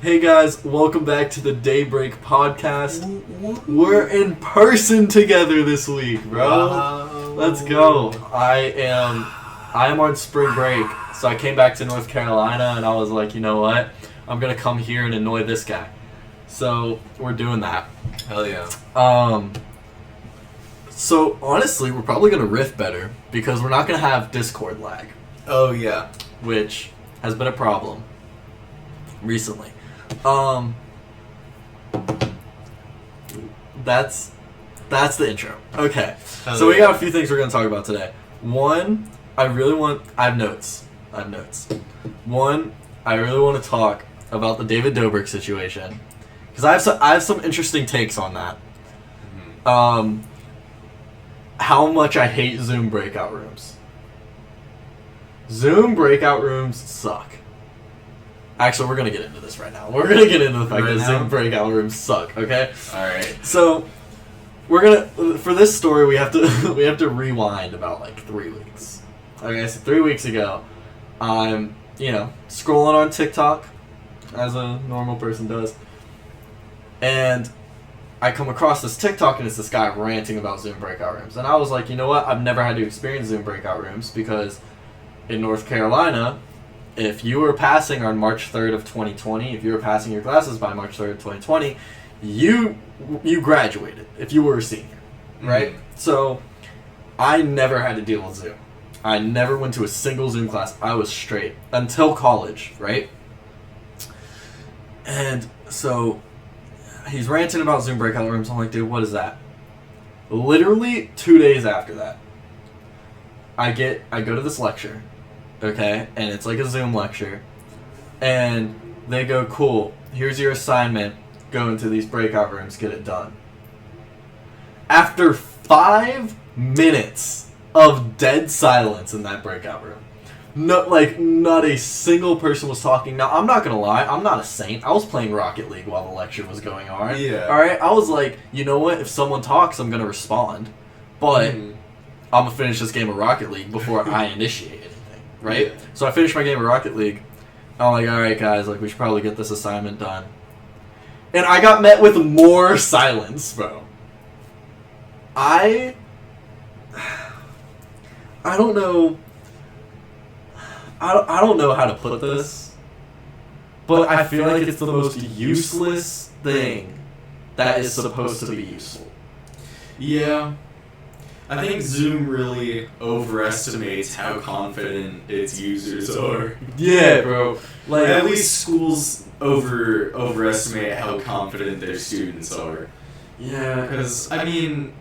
Hey guys, welcome back to the Daybreak podcast. We're in person together this week, bro. Wow. Let's go. I am on spring break, so I came back to North Carolina and I was like, you know what? I'm gonna come here and annoy this guy. So we're doing that. Hell yeah. So honestly, we're probably gonna riff better because we're not gonna have Discord lag, Oh yeah. which has been a problem recently. That's the intro. Okay. So we got a few things we're gonna talk about today. One, I have notes. One, I really want to talk about the David Dobrik situation because I have some interesting takes on that. How much I hate Zoom breakout rooms. Zoom breakout rooms suck. Actually, we're gonna get into this right now. We're gonna get into the fact that Zoom breakout rooms suck. Okay. All right. So we're gonna for this story we have to rewind about like 3 weeks. Okay, so 3 weeks ago, I'm scrolling on TikTok as a normal person does, and I come across this TikTok and it's this guy ranting about Zoom breakout rooms, and I was like, you know what? I've never had to experience Zoom breakout rooms because in North Carolina, if you were passing on March 3rd of 2020, if you were passing your classes by March 3rd of 2020, you graduated if you were a senior, right? Mm-hmm. So I never had to deal with Zoom. I never went to a single Zoom class. I was straight until college, right? And so he's ranting about Zoom breakout rooms. I'm like, dude, what is that? Literally 2 days after that, I go to this lecture. Okay, and it's like a Zoom lecture, and they go, cool, here's your assignment, go into these breakout rooms, get it done. After 5 minutes of dead silence in that breakout room, not a single person was talking. Now, I'm not gonna lie, I'm not a saint. I was playing Rocket League while the lecture was going on. Yeah. Alright, I was like, you know what, if someone talks, I'm gonna respond, but I'm gonna finish this game of Rocket League before I initiate it. Right? Yeah. So I finished my game of Rocket League. I'm like, alright guys, like we should probably get this assignment done. And I got met with more silence, bro. I don't know. I don't know how to put this, but I feel like it's the most useless thing that is supposed to be useful. Yeah. I think Zoom really overestimates how confident its users are. Yeah, bro. Like at least schools overestimate how confident their students are. Yeah, because I mean,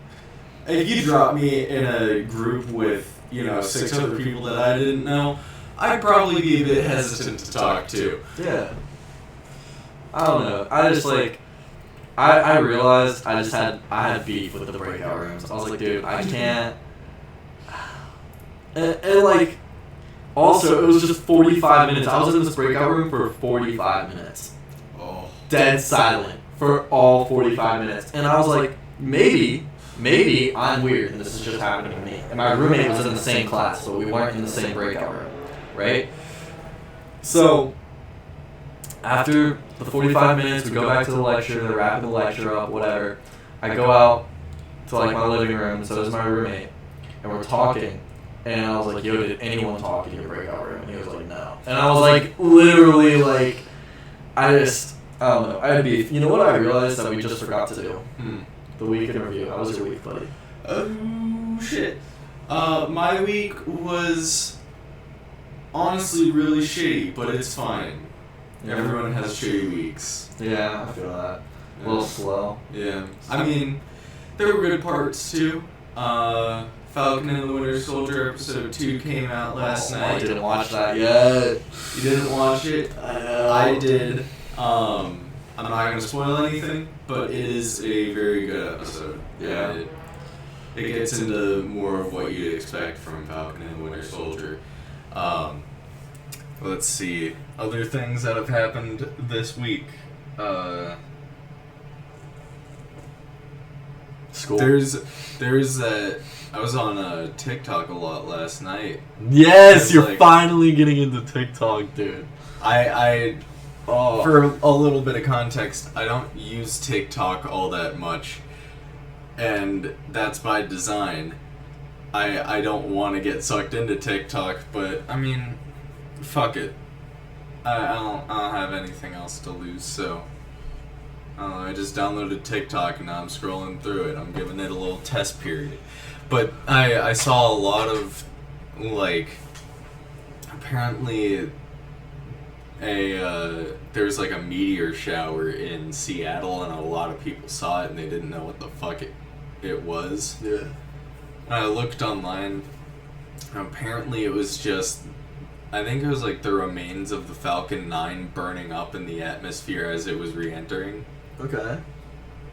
if you drop me in a group with 6 other people that I didn't know, I'd probably be a bit hesitant to talk to. Yeah. I don't know. I just like. I realized I had beef with the breakout rooms. I was like, dude, I can't. And like, also, it was just 45 minutes. I was in this breakout room for 45 minutes. Oh. Dead silent for all 45 minutes. And I was like, maybe I'm weird and this is just happening to me. And my roommate was in the same class, so we weren't in the same breakout room, right? So after the 45 minutes, we go back to the lecture, they're wrapping the lecture up, whatever. I go out to like my living room, and so does my roommate, and we're talking. And I was like, yo, did anyone talk in your breakout room? And he was like, no. And I was like, literally, like, I don't know. I had beef. You know what I realized that we just forgot to do? The week in review. How was your week, buddy? Oh, shit. My week was honestly really shitty, but it's fine. Yeah. Everyone has shitty weeks. Yeah, I feel that. A little slow. Yeah. I mean, there were good parts too. Falcon and the Winter Soldier episode 2 came out last night. I didn't watch that yet. You didn't watch it? I know. I did. I'm not going to spoil anything, but it is a very good episode. Yeah. It gets into more of what you'd expect from Falcon and the Winter Soldier. Let's see. Other things that have happened this week. School. There's that. I was on TikTok a lot last night. Yes, you're like, finally getting into TikTok, dude. I Oh. For a little bit of context, I don't use TikTok all that much, and that's by design. I don't want to get sucked into TikTok, but I mean, fuck it. I don't have anything else to lose, so I just downloaded TikTok and now I'm scrolling through it. I'm giving it a little test period. But I saw a lot of, like, apparently there's like a meteor shower in Seattle and a lot of people saw it and they didn't know what the fuck it was. Yeah. And I looked online and apparently it was just, I think it was like the remains of the Falcon 9 burning up in the atmosphere as it was re-entering. Okay.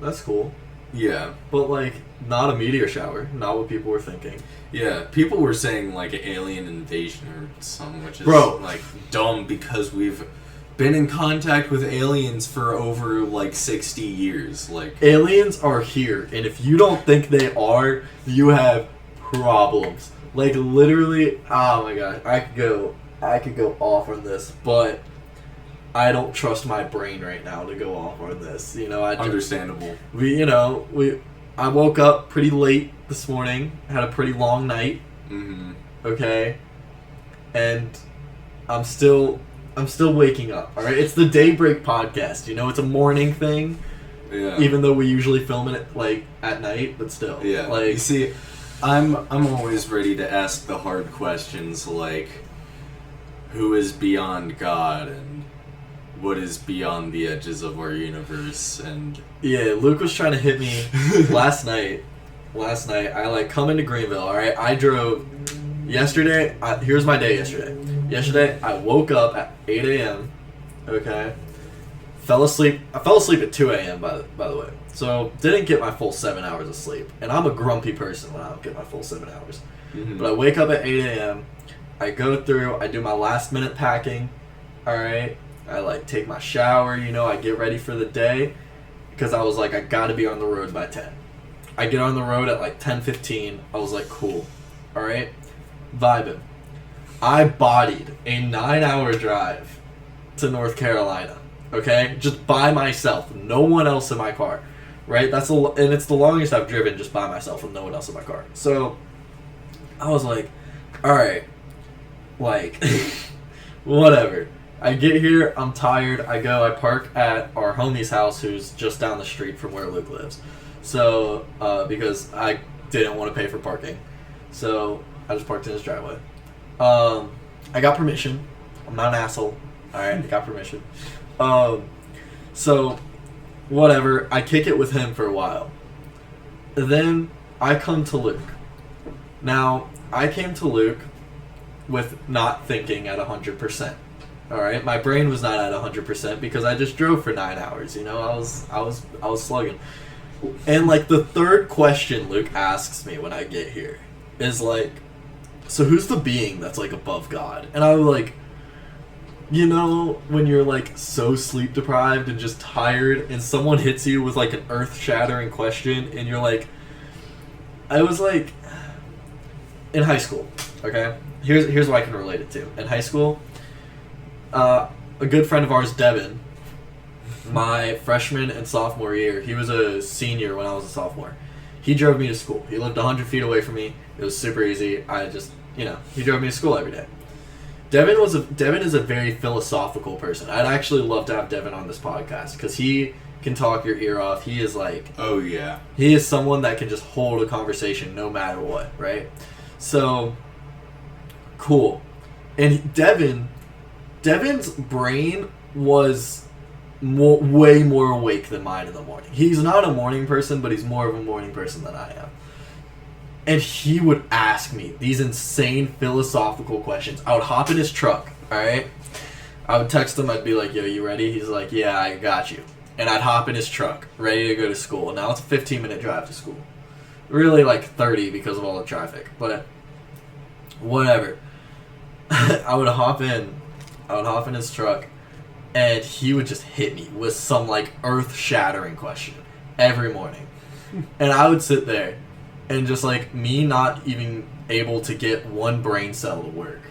That's cool. Yeah. But, like, not a meteor shower. Not what people were thinking. Yeah. People were saying, like, alien invasion or something, which is, Bro. like, dumb because we've been in contact with aliens for over, like, 60 years. Like, aliens are here, and if you don't think they are, you have problems. Like, literally, oh my gosh, I could go off on this, but I don't trust my brain right now to go off on this. You know, understandable. I woke up pretty late this morning, had a pretty long night. Mm-hmm. Okay, and I'm still waking up. All right, it's the Daybreak podcast. You know, it's a morning thing. Yeah. Even though we usually film it like at night, but still. Yeah. Like, you see, I'm always ready to ask the hard questions like, who is beyond God and what is beyond the edges of our universe? And yeah, Luke was trying to hit me last night. I like come into Greenville. All right, I drove yesterday. Here's my day yesterday. Yesterday, I woke up at 8 a.m. Okay, fell asleep. I fell asleep at 2 a.m. by the way. So didn't get my full 7 hours of sleep. And I'm a grumpy person when I don't get my full 7 hours. Mm-hmm. But I wake up at 8 a.m. I go through. I do my last minute packing. All right. I like take my shower. You know, I get ready for the day because I was like, I got to be on the road by 10. I get on the road at like 10:15. I was like, cool. All right. Vibing. I bodied a 9-hour drive to North Carolina. Okay, just by myself, no one else in my car. Right, and it's the longest I've driven just by myself with no one else in my car. So I was like, all right, like whatever. I get here, I'm tired. I park at our homie's house, who's just down the street from where Luke lives. So because I didn't want to pay for parking, so I just parked in his driveway. I got permission. I'm not an asshole. All right, I got permission. So whatever, I kick it with him for a while. Then I come to Luke. Now, I came to Luke with not thinking at 100%. All right, my brain was not at 100% because I just drove for 9 hours. You know, I was slugging. And like the third question Luke asks me when I get here is like, so who's the being that's like above God? And I was like, you know, when you're like so sleep deprived and just tired and someone hits you with like an earth shattering question and you're like, I was like, in high school, okay? Here's what I can relate it to. In high school, a good friend of ours, Devin, my freshman and sophomore year, he was a senior when I was a sophomore. He drove me to school. He lived 100 feet away from me. It was super easy. I just, he drove me to school every day. Devin is a very philosophical person. I'd actually love to have Devin on this podcast because he can talk your ear off. He is like, oh yeah, he is someone that can just hold a conversation no matter what, right? So cool. And Devin's brain was way more awake than mine in the morning. He's not a morning person, but he's more of a morning person than I am. And he would ask me these insane philosophical questions. I would hop in his truck, alright? I would text him, I'd be like, yo, you ready? He's like, yeah, I got you. And I'd hop in his truck, ready to go to school. Now it's a 15-minute drive to school. Really like 30 because of all the traffic. But whatever. I would hop in his truck, and he would just hit me with some like earth-shattering question every morning. And I would sit there. And just like me not even able to get one brain cell to work.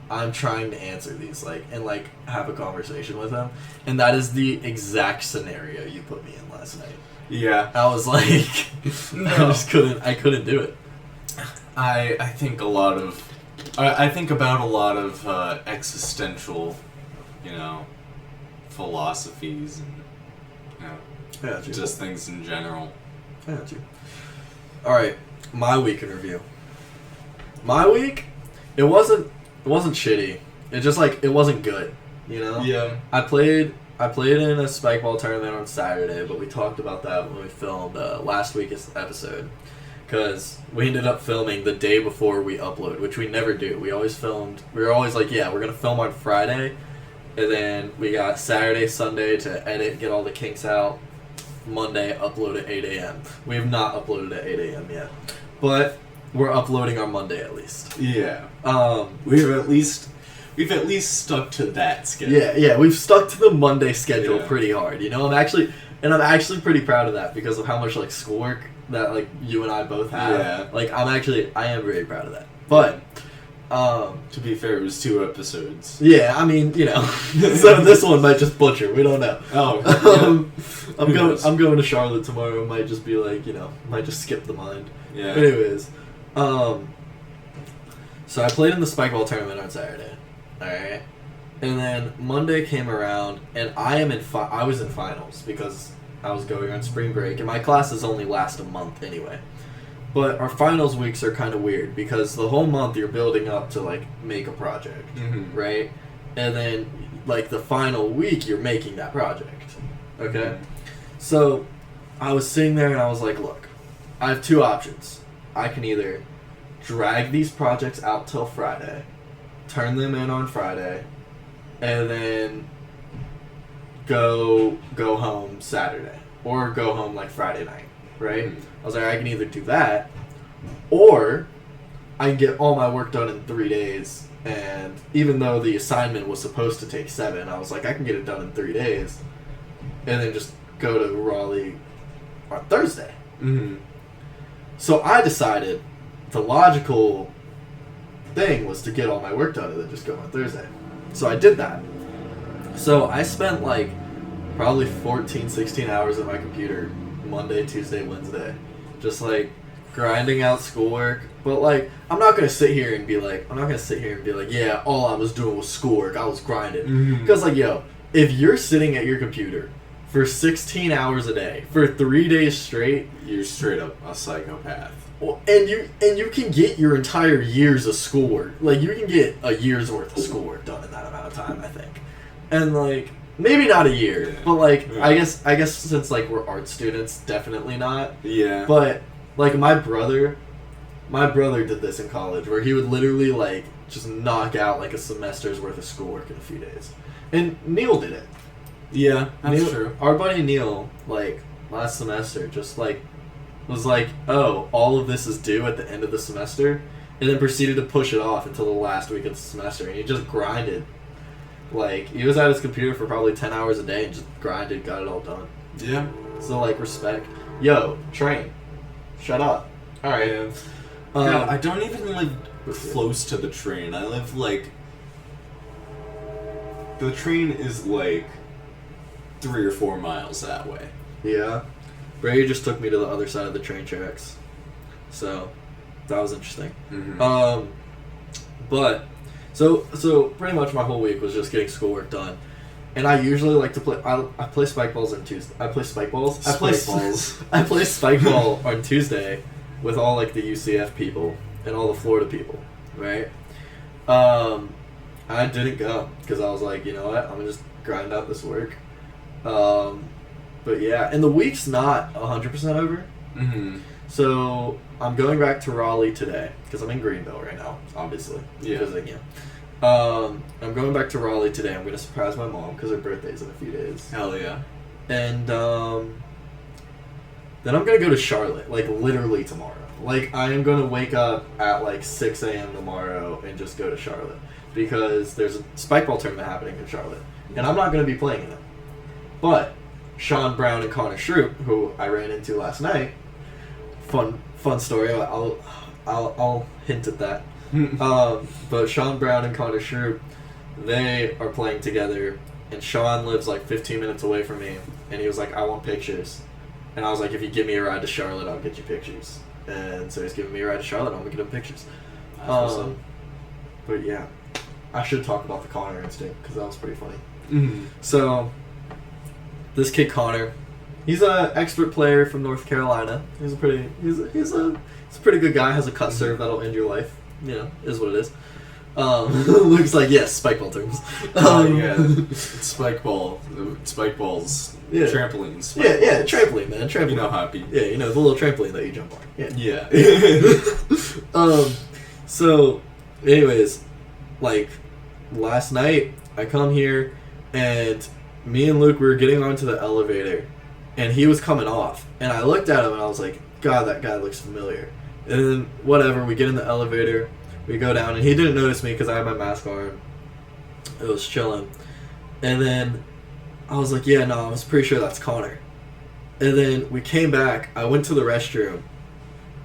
I'm trying to answer these, like, and, like, have a conversation with him. And that is the exact scenario you put me in last night. Yeah. I was like, I couldn't do it. I think I think about a lot of existential, philosophies and, just things in general. I got you. Alright, my week in review. My week, it wasn't shitty. It just, like, it wasn't good, Yeah. I played in a spike ball tournament on Saturday, but we talked about that when we filmed last week's episode. Because we ended up filming the day before we upload, which we never do. We were always like, yeah, we're going to film on Friday. And then we got Saturday, Sunday to edit, get all the kinks out. Monday, upload at 8 a.m. We have not uploaded at 8 a.m. yet. But we're uploading on Monday at least. Yeah. We've at least stuck to that schedule. Yeah, we've stuck to the Monday schedule pretty hard. I'm actually pretty proud of that because of how much, like, schoolwork that, like, you and I both have. Yeah. Like, I am very proud of that. But to be fair, it was 2 episodes. Yeah, I mean, so this one might just butcher. We don't know. Oh. Yeah. I'm going to Charlotte tomorrow. It might just be like, might just skip the mind. Yeah. Anyways, so I played in the spike ball tournament on Saturday. All right. And then Monday came around, and I was in finals because I was going on spring break, and my classes only last a month anyway. But our finals weeks are kind of weird because the whole month you're building up to, like, make a project, right? And then, like, the final week you're making that project, okay? Mm-hmm. So I was sitting there and I was like, look, I have 2 options. I can either drag these projects out till Friday, turn them in on Friday, and then go home Saturday, or go home, like, Friday night, right? I was like, I can either do that, or I can get all my work done in 3 days, and even though the assignment was supposed to take 7, I was like, I can get it done in 3 days, and then just go to Raleigh on Thursday. Mm-hmm. So I decided the logical thing was to get all my work done and then just go on Thursday. So I did that. So I spent, like, probably 14, 16 hours at my computer Monday, Tuesday, Wednesday. Just, like, grinding out schoolwork. But, like, I'm not going to sit here and be like, yeah, all I was doing was schoolwork. I was grinding. Because, like, yo, if you're sitting at your computer for 16 hours a day for 3 days straight, you're straight up a psychopath. Well, and you can get your entire years of schoolwork. Like, you can get a year's worth of schoolwork done in that amount of time, I think. And, like, maybe not a year, but, like, I guess since, like, we're art students, definitely not. Yeah. But, like, my brother did this in college, where he would literally, like, just knock out, like, a semester's worth of schoolwork in a few days. And Neil did it. Yeah, that's true. Our buddy Neil, like, last semester, just, like, was like, oh, all of this is due at the end of the semester, and then proceeded to push it off until the last week of the semester, and he just grinded. Like, he was at his computer for probably 10 hours a day and just grinded, got it all done. Yeah. So, like, respect. Yo, train. Shut up. Alright. Yeah. God, I don't even live close to the train. I live, like... The train is, like, 3 or 4 miles that way. Yeah. Brady just took me to the other side of the train tracks. So, that was interesting. Mm-hmm. But... So pretty much my whole week was just getting schoolwork done, and I usually like to play. I play spike balls on Tuesday. I play spike balls. I play spike ball on Tuesday with all, like, the UCF people and all the Florida people, right? I didn't go because I was like, you know what, I'm gonna just grind out this work. But yeah, and the week's not 100% over. Mm-hmm. So I'm going back to Raleigh today because I'm in Greenville right now, obviously. Yeah. Because, like, I'm going back to Raleigh today. I'm going to surprise my mom because her birthday's in a few days. Hell yeah. And then I'm going to go to Charlotte, like, literally tomorrow. Like, I am going to wake up at, like, 6 a.m. tomorrow and just go to Charlotte because there's a spike ball tournament happening in Charlotte. And I'm not going to be playing in it. But Sean Brown and Connor Shroop, who I ran into last night, fun story. I'll hint at that. But Sean Brown and Connor Shrewd, they are playing together, and Sean lives like 15 minutes away from me, and he was like, I want pictures. And I was like, if you give me a ride to Charlotte, I'll get you pictures. And so he's giving me a ride to Charlotte, I'm going to get him pictures. But yeah, I should talk about the Connor incident, because that was pretty funny. Mm-hmm. So, this kid Connor, he's an expert player from North Carolina. He's a pretty good guy. Has a cut serve that'll end your life. You know, is what it is. Luke's like, yes, spike ball terms. Yeah, spike balls, yeah. trampolines. Yeah, trampoline, man, trampoline. You know, hoppy. Yeah, you know the little trampoline that you jump on. Yeah. So, anyways, like last night, I come here, and me and Luke, we were getting onto the elevator, and he was coming off, and I looked at him, and I was like, God, that guy looks familiar. And then, whatever, we get in the elevator, we go down, and he didn't notice me because I had my mask on. It was chilling. And then I was like, yeah, no, I was pretty sure that's Connor. And then we came back, I went to the restroom,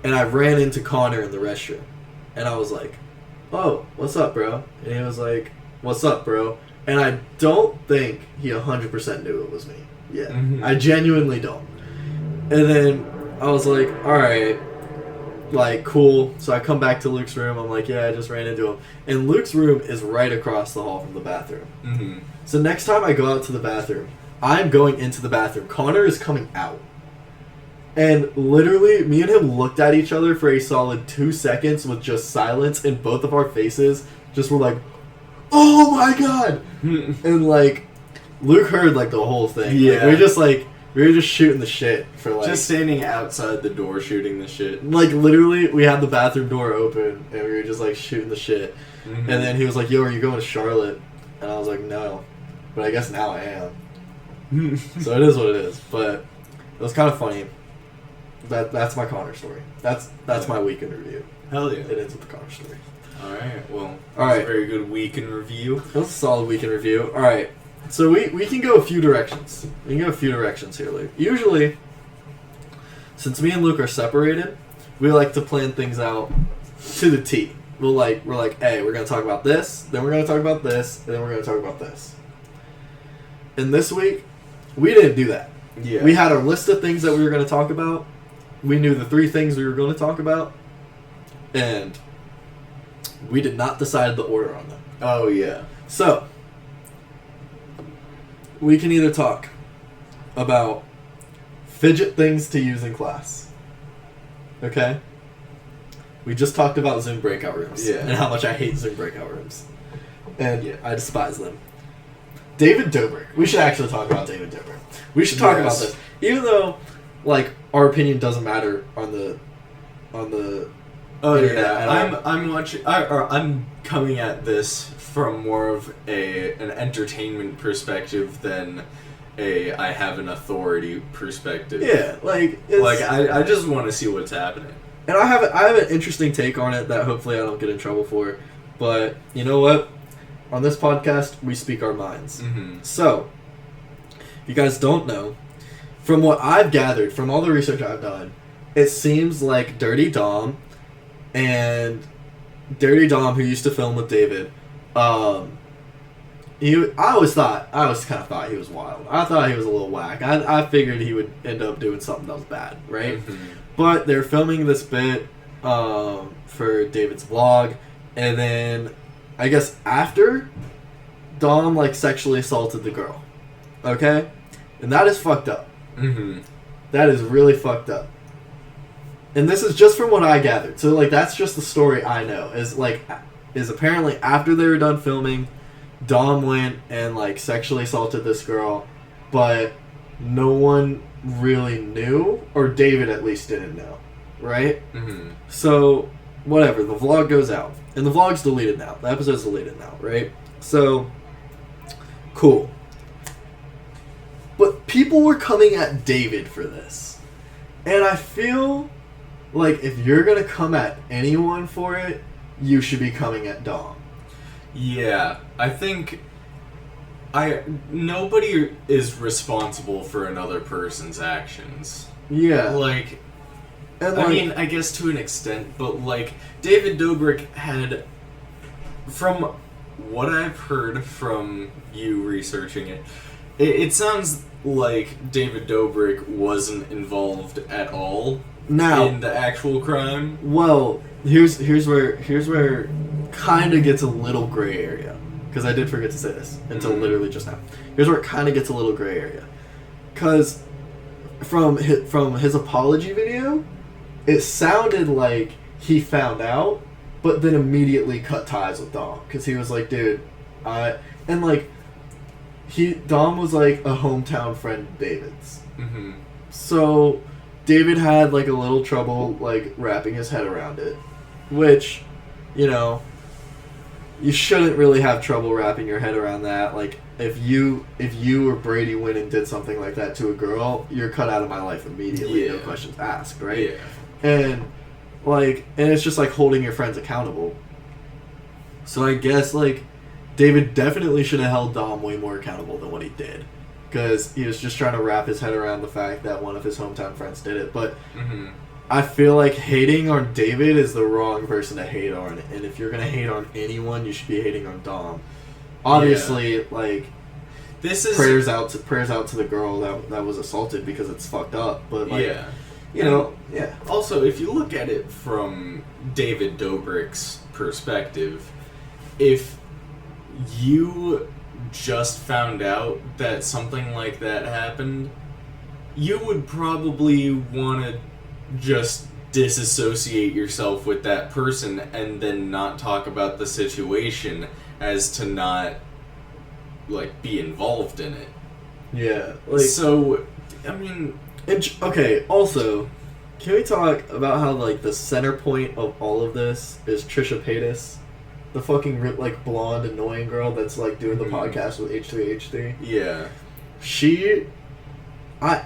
and I ran into Connor in the restroom. And I was like, oh, what's up, bro? And he was like, what's up, bro? And I don't think he 100% knew it was me. Yeah, Mm-hmm. I genuinely don't. And then I was like, alright, like, cool. So I come back to Luke's room. I'm like, yeah, I just ran into him. And Luke's room is right across the hall from the bathroom. Mm-hmm. So next time I go out to the bathroom, I'm going into the bathroom. Connor is coming out. And literally, me and him looked at each other for a solid 2 seconds with just silence, and both of our faces just were like, oh my God! And, like, Luke heard, like, the whole thing. Yeah. Like, we were just shooting the shit for, like... Just standing outside the door shooting the shit. Like, literally, we had the bathroom door open, and we were just, like, shooting the shit. Mm-hmm. And then he was like, yo, are you going to Charlotte? And I was like, no. But I guess now I am. So it is what it is. But it was kind of funny. That's my Connor story. That's my week in review. Hell yeah. It ends with the Connor story. Alright, well, All right. a very good week in review. That was a solid week in review. Alright. So we can go a few directions. We can go a few directions here, Luke. Usually, since me and Luke are separated, we like to plan things out to the T. We're like, hey, we're going to talk about this, then we're going to talk about this, and then we're going to talk about this. And this week, we didn't do that. Yeah. We had our list of things that we were going to talk about. We knew the 3 things we were going to talk about. And we did not decide the order on them. Oh, yeah. So, we can either talk about fidget things to use in class. Okay? We just talked about Zoom breakout rooms. Yeah. And how much I hate Zoom breakout rooms. And Yeah. I despise them. David Dobrik. We should actually talk about David Dobrik. We should talk about this. Even though, like, our opinion doesn't matter on the Oh internet yeah, at all. I'm coming at this from more of an entertainment perspective than I have an authority perspective. Yeah, like it's, Like I just want to see what's happening. and I have an interesting take on it that hopefully I don't get in trouble for. But you know what? On this podcast, we speak our minds. Mm-hmm. So, if you guys don't know, from what I've gathered, from all the research I've done, it seems like Dirty Dom, who used to film with David, I always kind of thought he was wild. I thought he was a little whack. I figured he would end up doing something that was bad, right? Mm-hmm. But they're filming this bit for David's vlog, and then I guess after, Dom like sexually assaulted the girl. Okay? And that is fucked up. Mm-hmm. That is really fucked up. And this is just from what I gathered. So like that's just the story I know. Is apparently after they were done filming, Dom went and like sexually assaulted this girl, but no one really knew, or David at least didn't know, right? Mm-hmm. So whatever, the vlog goes out, and the vlog's deleted now. The episode's deleted now, right? So cool. But people were coming at David for this, and I feel like if you're gonna come at anyone for it, you should be coming at Dom. Yeah, I think nobody is responsible for another person's actions. Yeah. Like, And I mean, I guess to an extent, but like David Dobrik had, from what I've heard from you researching it, it sounds like David Dobrik wasn't involved at all now in the actual crime. Well, here's where kind of gets a little gray area, because I did forget to say this until literally just now. Here's where it kind of gets a little gray area, because from his apology video, it sounded like he found out, but then immediately cut ties with Dom, because he was like, dude, and like Dom was like a hometown friend of David's, so David had like a little trouble like wrapping his head around it, which, you know, you shouldn't really have trouble wrapping your head around that. Like if you or Brady went and did something like that to a girl, you're cut out of my life immediately, no questions asked, right? And it's just like holding your friends accountable. So I guess like David definitely should have held Dom way more accountable than what he did, because he was just trying to wrap his head around the fact that one of his hometown friends did it. But I feel like hating on David is the wrong person to hate on, and if you're gonna hate on anyone, you should be hating on Dom. Obviously, like, this is prayers out to the girl that was assaulted, because it's fucked up. But like, you know, Also, if you look at it from David Dobrik's perspective, if you just found out that something like that happened, you would probably want to just disassociate yourself with that person and then not talk about the situation, as to not like be involved in it. Yeah. Like, so, I mean, okay. Also, can we talk about how like the center point of all of this is Trisha Paytas, the fucking like blonde annoying girl that's like doing the podcast with H3H3? Yeah.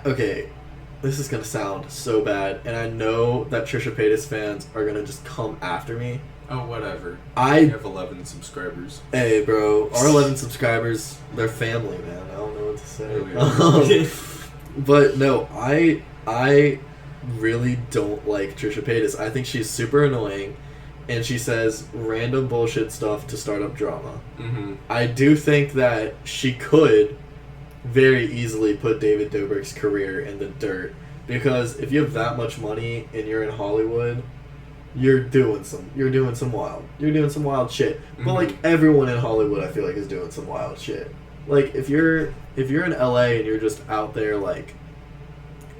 Okay, this is gonna sound so bad, and I know that Trisha Paytas fans are gonna just come after me. Oh, whatever. I have 11 subscribers. Hey, bro, our 11 subscribers, they're family, man. I don't know what to say. But no, I really don't like Trisha Paytas. I think she's super annoying, and she says random bullshit stuff to start up drama. I do think that she could very easily put David Dobrik's career in the dirt, because if you have that much money and you're in Hollywood, you're doing some wild shit. But like everyone in Hollywood, I feel like is doing some wild shit. Like if you're in LA and you're just out there, like,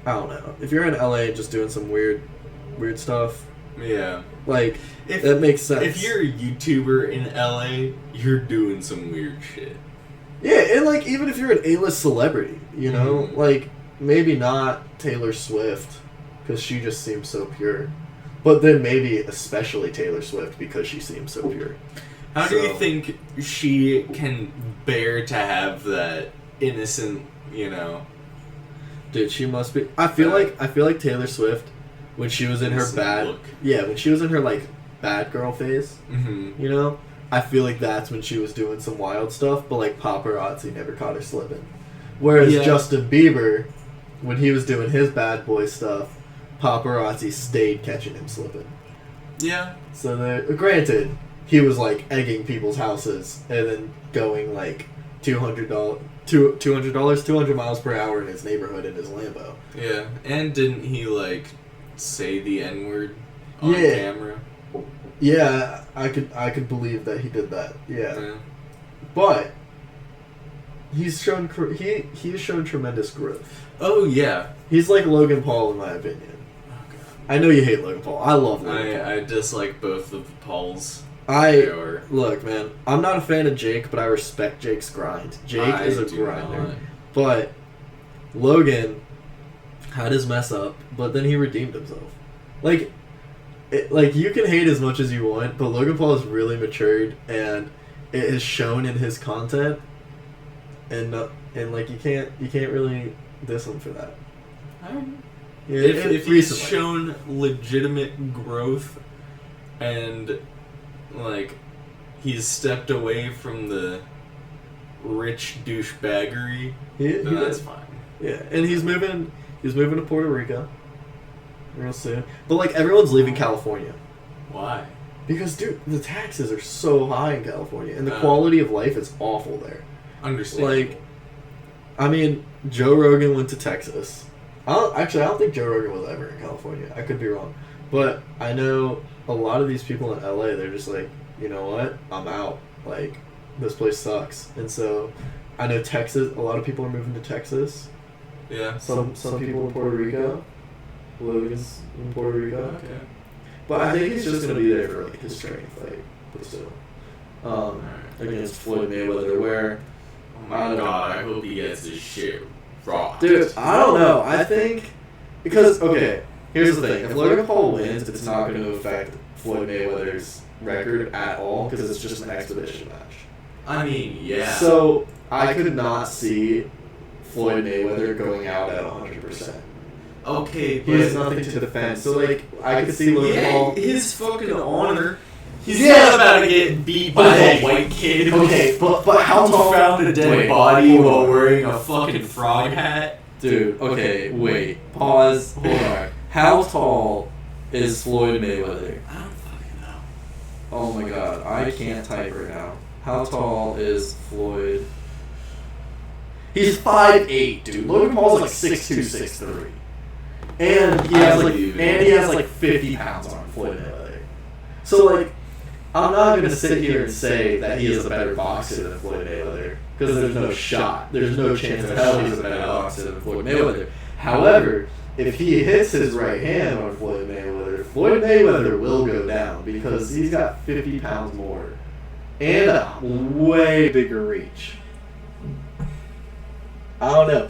I don't know, if you're in LA just doing some weird stuff, like, that makes sense. If you're a YouTuber in LA, you're doing some weird shit. Yeah, and like even if you're an A-list celebrity, you know, like maybe not Taylor Swift, because she just seems so pure, but then maybe especially Taylor Swift, because she seems so pure. How do you think she can bear to have that innocent, you know? Dude, she must be. I feel like Taylor Swift, when she was in her when she was in her like bad girl phase, you know, I feel like that's when she was doing some wild stuff, but like paparazzi never caught her slipping. Whereas Justin Bieber, when he was doing his bad boy stuff, paparazzi stayed catching him slipping. Yeah. So granted, he was like egging people's houses and then going like $200 miles per hour in his neighborhood in his Lambo. Yeah, and didn't he like say the N-word on camera? Yeah, I could believe that he did that. Yeah. But he's shown tremendous growth. Oh yeah. He's like Logan Paul in my opinion. Oh god. I know you hate Logan Paul. I love Logan Paul. I dislike both of Paul's. Look, man, I'm not a fan of Jake, but I respect Jake's grind. Jake is a grinder. Not. But Logan had his mess up, but then he redeemed himself. Like you can hate as much as you want, but Logan Paul has really matured, and it is shown in his content, and like you can't really diss him for that. Yeah, if he's shown legitimate growth, and like he's stepped away from the rich douchebaggery, then that's fine. Yeah, and he's moving to Puerto Rico. real soon. But like everyone's leaving California Why? because, dude, the taxes are so high in California, and the quality of life is awful there. Understandable. Like, I mean, Joe Rogan went to Texas. I don't think Joe Rogan was ever in California. I could be wrong, but I know a lot of these people in LA. They're just like, you know what? I'm out. Like, this place sucks. And so, I know Texas. A lot of people are moving to Texas. Yeah. Some people in Puerto Rico. Logan's in Puerto Rico. Okay. But I think he's just gonna be there for like his training fight, but still, against Floyd Mayweather. Where, Oh my god, I hope he gets his shit rocked. dude, I don't know. I think because okay, here's the thing: if Logan Paul wins, it's not going to affect Floyd Mayweather's record at all because it's just an exhibition match. I mean, yeah. So I could not see Floyd Mayweather going out at 100%. Okay, He has nothing to defend. So like, I could see Logan Paul. his fucking honor. He's Yeah. not about to get beat by Okay. a white kid. Okay, but how tall? Found a dead Wait, body hold while on. wearing a fucking frog hat. Dude, okay, wait. Pause. Hold on. How tall is Floyd Mayweather? I don't fucking know. Oh my god, I can't type right now. How tall is Floyd? He's 5'8", dude. Logan Paul's like 6'2", 6'3". And he has like 50 pounds on Floyd Mayweather. So like, I'm not gonna sit here and say that he is a better boxer than Floyd Mayweather because there's no shot. There's no chance in hell he's a better boxer than Floyd Mayweather. However, if he hits his right hand on Floyd Mayweather will go down because he's got 50 pounds more and a way bigger reach. I don't know.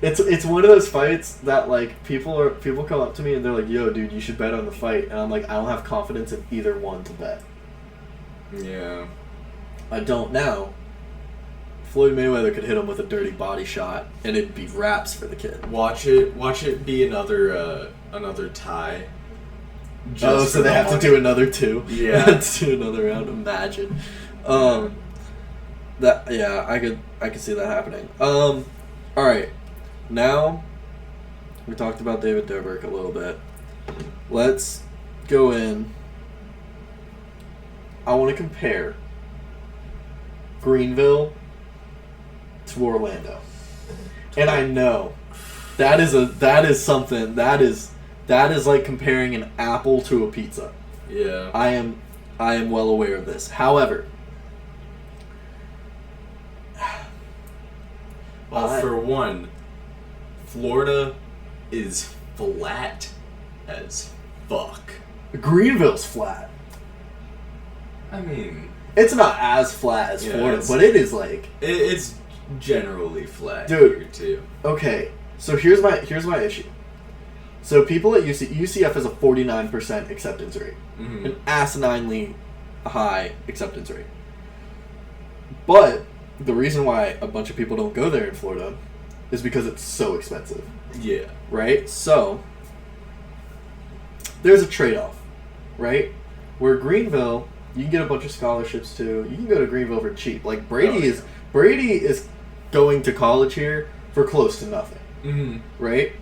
It's one of those fights that like people come up to me and they're like, "Yo, dude, you should bet on the fight," and I'm like, I don't have confidence in either one to bet. Yeah. I don't now. Floyd Mayweather could hit him with a dirty body shot, and it'd be wraps for the kid. Watch it be another tie. Oh, so they have to do another two. Yeah. Let's do another round. Imagine. That yeah, I could see that happening. All right. Now, we talked about David Dobrik a little bit. Let's go in. I want to compare Greenville to Orlando. And I know that is like comparing an apple to a pizza. Yeah. I am well aware of this. However, well, for one, Florida is flat as fuck. Greenville's flat. I mean, It's not as flat as Florida, but it is like it's generally flat Dude. here too. okay. So here's my issue. So people at UCF has a 49% acceptance rate, Mm-hmm. an asininely high acceptance rate. But the reason why a bunch of people don't go there in Florida is because it's so expensive, Yeah. right? So there's a trade-off, right? Where Greenville, you can get a bunch of scholarships too. You can go to Greenville for cheap. Like Brady is going to college here for close to nothing, Mm-hmm. right?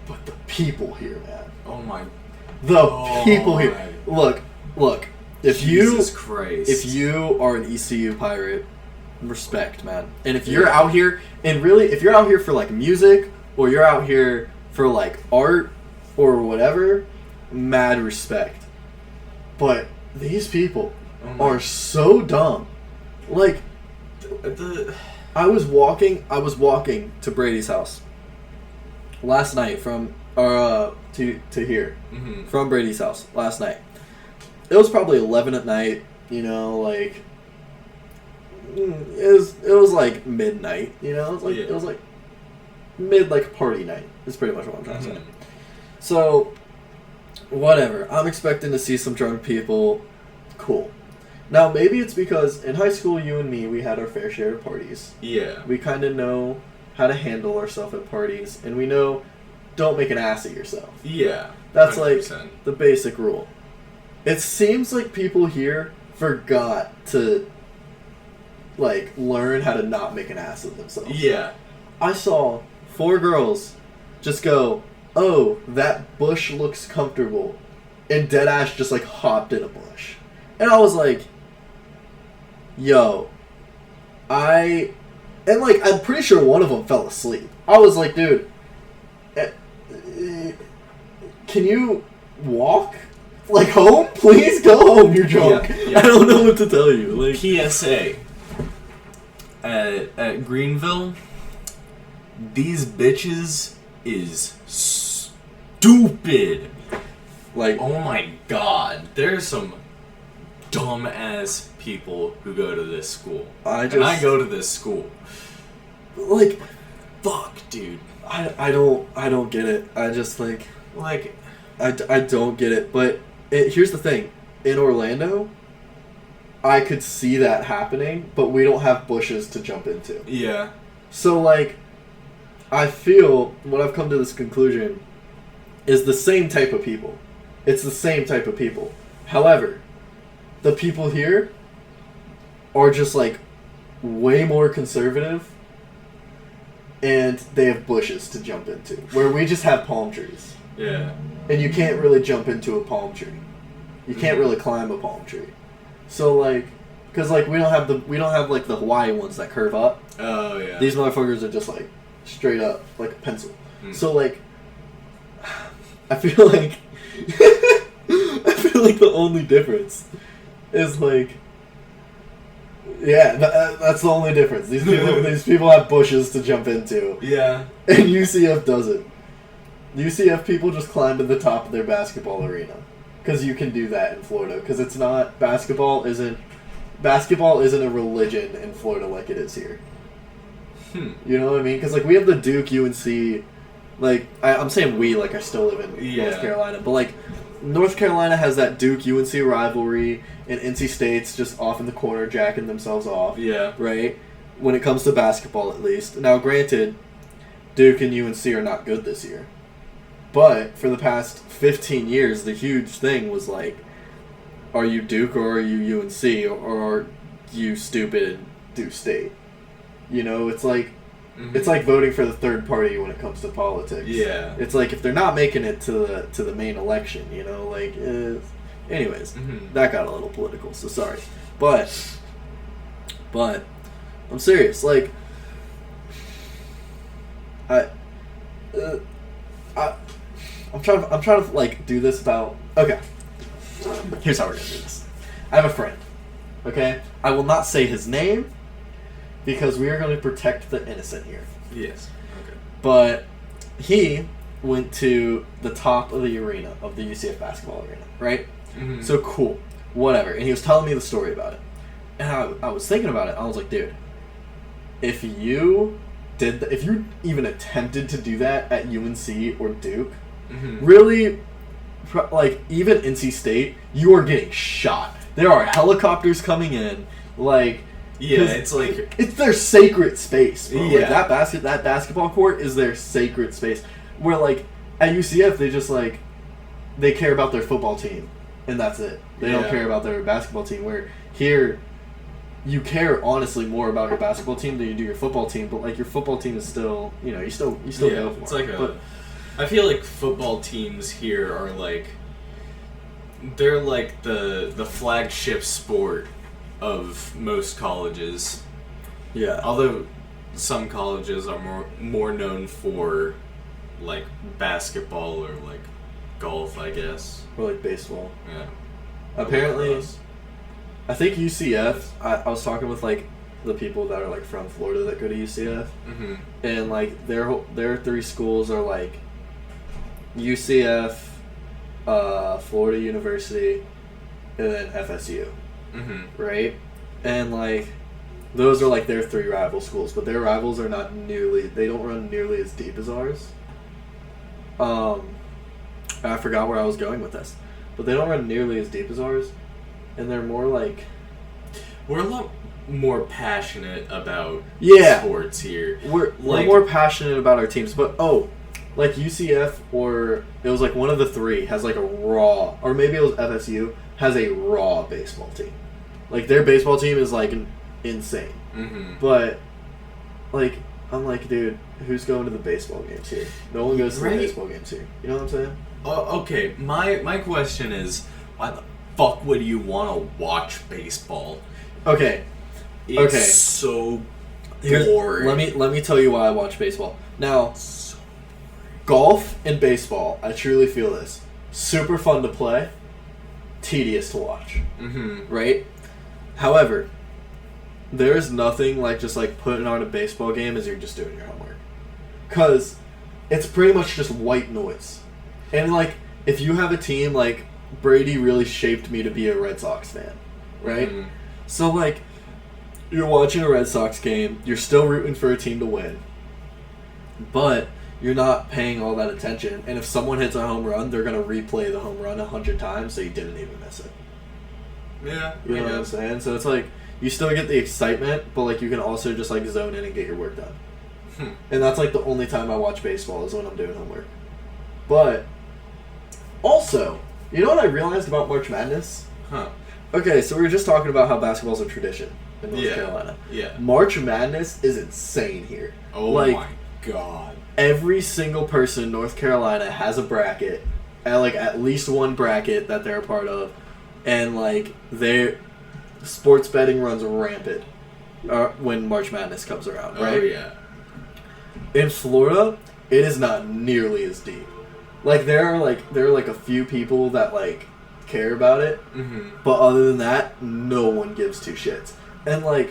But the people here, man. Oh my. The people here. Look. If Jesus Christ. if you are an ECU pirate, respect, man. And if you're out here, and really, if you're out here for like music, or you're out here for like art, or whatever, mad respect. But these people are so dumb. Like, I was walking to Brady's house last night from to here, Mm-hmm. from Brady's house last night. It was probably 11 at night, you know, like it was like midnight, you know, it was like mid like party night. Is pretty much what I'm trying to say. So, whatever. I'm expecting to see some drunk people. Cool. Now maybe it's because in high school, you and me, we had our fair share of parties. Yeah. We kind of know how to handle ourselves at parties, and we know don't make an ass of yourself. Yeah. That's 100%. like the basic rule. It seems like people here forgot to like learn how to not make an ass of themselves. Yeah. I saw 4 girls just go oh, that bush looks comfortable. And Deadass just, like, hopped in a bush. And I was like, yo, and, like, I'm pretty sure one of them fell asleep. I was like, dude, can you walk? Like, home? Please go home, you're drunk. Yeah. I don't know what to tell you. Like, PSA. At Greenville, these bitches is stupid. Like, oh my god, there's some dumb-ass people who go to this school. And I go to this school. Like, fuck, dude. I don't get it. I just, like... I don't get it. But here's the thing. In Orlando, I could see that happening, but we don't have bushes to jump into. Yeah. So, like, I feel, what I've come to this conclusion, is the same type of people. It's the same type of people. However, the people here are just, like, way more conservative, and they have bushes to jump into, where we just have palm trees. Yeah. And you can't really jump into a palm tree. You can't really climb a palm tree. So, like, because, like, we don't have like the Hawaii ones that curve up. Oh yeah. These motherfuckers are just, like, straight up like a pencil. So, like, I feel like the only difference is, like, yeah, that's the only difference. These people have bushes to jump into. Yeah. And UCF doesn't. UCF people just climb to the top of their basketball arena. Because you can do that in Florida. Because it's not... Basketball isn't a religion in Florida like it is here. You know what I mean? Because, like, we have the Duke, UNC... Like, I'm saying we, like I still live in North Carolina. But, like, North Carolina has that Duke, UNC rivalry. And NC State's just off in the corner jacking themselves off. Yeah. Right? When it comes to basketball, at least. Now, granted, Duke and UNC are not good this year. But for the past 15 years, the huge thing was, like, are you Duke or are you UNC or are you stupid Duke State? You know, it's like it's like voting for the third party when it comes to politics. Yeah. It's like if they're not making it to the main election, you know, like anyways, that got a little political, so sorry. But I'm serious, like I'm trying to like do this without. Okay. Here's how we're gonna do this. I have a friend. Okay? I will not say his name because we are going to protect the innocent here. Yes. Okay. But he went to the top of the arena, of the UCF basketball arena, right? So cool. Whatever. And he was telling me the story about it. And I was thinking about it. I was like, dude, if you even attempted to do that at UNC or Duke, really, like, even NC State, you are getting shot. There are helicopters coming in, like... Yeah, it's like... It's their sacred space, bro. Yeah. Like, that basketball court is their sacred space. Where, like, at UCF, they just, like... They care about their football team, and that's it. They don't care about their basketball team, where here... You care honestly more about your basketball team than you do your football team, but like your football team is still, you know, you still go for it's it. Like I feel like football teams here are like, they're like the flagship sport of most colleges. Yeah. Although some colleges are more known for like basketball or like golf, I guess. Or like baseball. Yeah. Apparently, I think UCF, I was talking with, like, the people that are, like, from Florida that go to UCF, and, like, their three schools are, like, UCF, Florida University, and then FSU, right? And, like, those are, like, their three rival schools, but their rivals are they don't run nearly as deep as ours. I forgot where I was going with this, but they don't run nearly as deep as ours. And they're more like... We're a lot more passionate about sports here. We're more passionate about our teams. But, like UCF or... It was like one of the three has like a raw... Or maybe it was FSU has a raw baseball team. Like, their baseball team is like insane. But, like, I'm like, dude, who's going to the baseball games here? No one goes to the baseball games here. You know what I'm saying? Okay, my question is, why the fuck would you want to watch baseball? Okay. It's so boring. Let me tell you why I watch baseball. Now, golf and baseball, I truly feel this. Super fun to play, tedious to watch. Mm-hmm. Right? However, there's nothing like just like putting on a baseball game as you're just doing your homework. Because it's pretty much just white noise. And like, if you have a team, like, Brady really shaped me to be a Red Sox fan. Right? Mm-hmm. So like, you're watching a Red Sox game, you're still rooting for a team to win. But you're not paying all that attention. And if someone hits a home run, they're going to replay the home run 100 times so you didn't even miss it. Yeah. You know what I'm saying? So it's like, you still get the excitement, but like you can also just like zone in and get your work done. And that's like the only time I watch baseball is when I'm doing homework. But also, you know what I realized about March Madness? Huh. Okay, so we were just talking about how basketball's a tradition in North Carolina. Yeah. March Madness is insane here. Oh like, my god. Every single person in North Carolina has a bracket, at least one bracket that they're a part of, and like their sports betting runs rampant when March Madness comes around, right? Oh yeah. In Florida, it is not nearly as deep. Like there are a few people that like care about it, but other than that, no one gives two shits. And like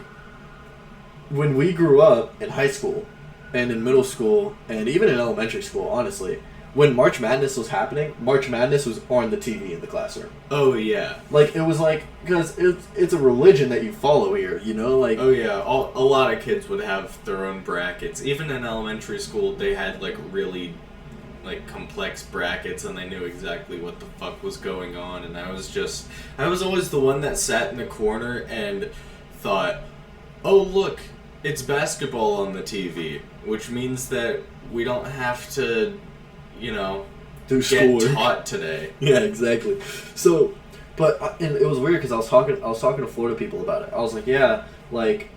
when we grew up in high school and in middle school and even in elementary school, honestly, when March Madness was happening, March Madness was on the TV in the classroom. Oh yeah. Like it was like, because it's a religion that you follow here, you know, like. Oh yeah, a lot of kids would have their own brackets. Even in elementary school, they had like really like complex brackets and they knew exactly what the fuck was going on. And I was always the one that sat in the corner and thought, oh look, it's basketball on the TV, which means that we don't have to, you know, do get schoolwork. taught today. Yeah, exactly. So, but and it was weird because I was talking to Florida people about it. I was like, yeah, like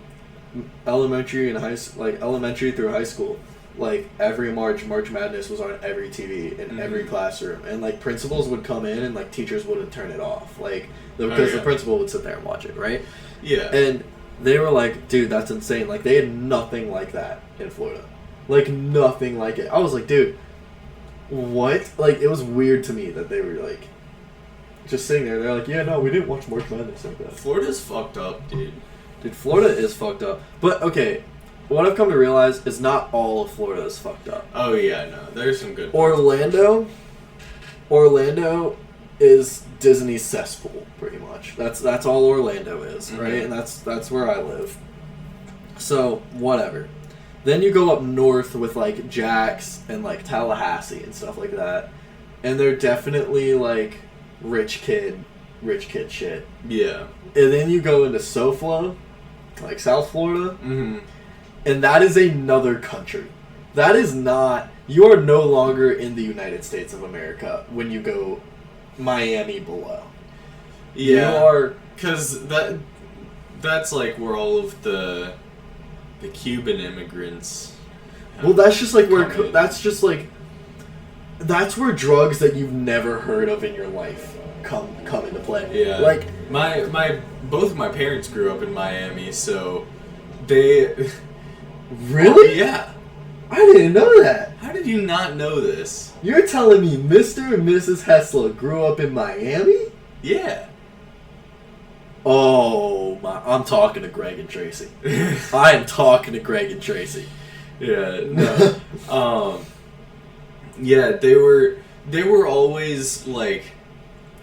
elementary through high school, like every March Madness was on every TV in every classroom, and like principals would come in and like teachers wouldn't turn it off, like because the principal would sit there and watch it, right? Yeah. And they were like, dude, that's insane. Like they had nothing like that in Florida, like nothing like it. I was like, dude, what? Like it was weird to me that they were like just sitting there. They're like, yeah, no, we didn't watch March Madness like that. Florida's fucked up, dude. Dude, Florida is fucked up. But okay, what I've come to realize is not all of Florida is fucked up. Oh yeah, no, there's some good. Orlando is Disney's cesspool, pretty much. That's all Orlando is, right? And that's where I live. So whatever. Then you go up north with like Jax and like Tallahassee and stuff like that, and they're definitely like rich kid shit. Yeah. And then you go into SoFlo, like South Florida, and that is another country. That is not. You are no longer in the United States of America when you go Miami below. Yeah. You are, because that's like where all of the Cuban immigrants. Well, that's just like where in. that's where drugs that you've never heard of in your life come into play. Yeah. Like both of my parents grew up in Miami, so they. Really? Yeah. I didn't know that. How did you not know this? You're telling me Mr. and Mrs. Hessler grew up in Miami? Yeah. Oh my! I'm talking to Greg and Tracy. I am talking to Greg and Tracy. Yeah. No. Yeah, they were always like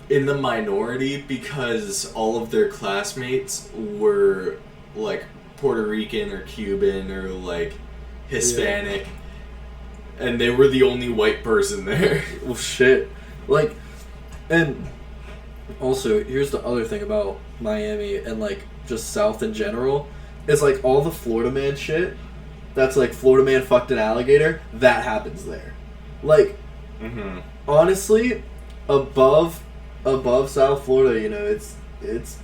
in the minority because all of their classmates were like Puerto Rican or Cuban or like Hispanic, and they were the only white person there. Well, shit. Like, and also, here's the other thing about Miami and like just South in general is like all the Florida man shit. That's like Florida man fucked an alligator. That happens there. Like, honestly, above South Florida, you know, it's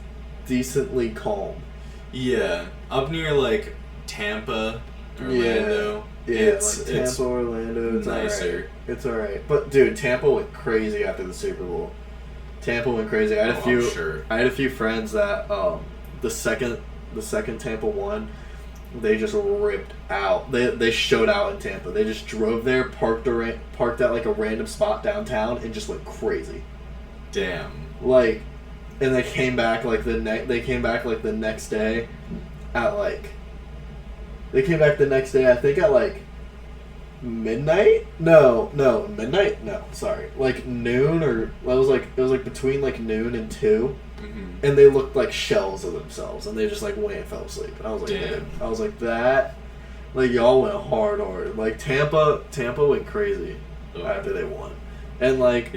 decently calm. Yeah, up near like Tampa, Orlando. Yeah, like Tampa, Orlando, it's nicer. alright. It's alright. But dude, Tampa went crazy after the Super Bowl. Tampa went crazy. I had a few friends that the second Tampa won, they just ripped out. They showed out in Tampa. They just drove there, parked at like a random spot downtown, and just went crazy. Damn. Like, and they came back like the next day, at like. They came back the next day. I think at like midnight. No, midnight. No, sorry, like noon or it was like between like noon and 2, and they looked like shells of themselves, and they just like went and fell asleep. And I was like, damn. I was like that. Like y'all went hard. Like Tampa went crazy after they won, and like